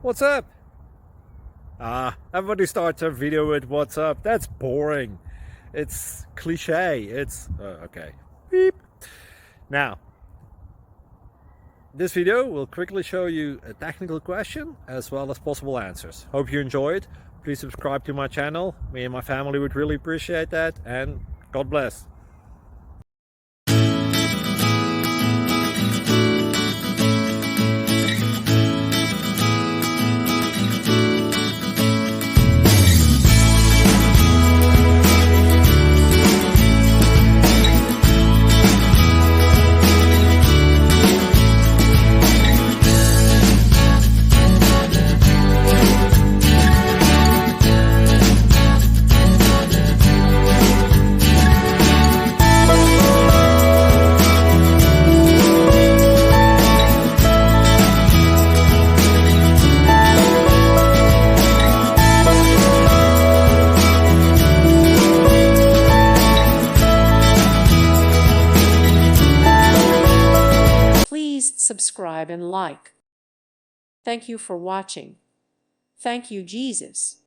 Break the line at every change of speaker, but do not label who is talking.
What's up? Everybody starts their video with what's up. That's boring. It's cliche. It's okay. Beep. Now, this video will quickly show you a technical question as well as possible answers. Hope you enjoyed. Please subscribe to my channel. Me and my family would really appreciate that, and God bless.
Please subscribe and like. Thank you for watching. Thank you, Jesus.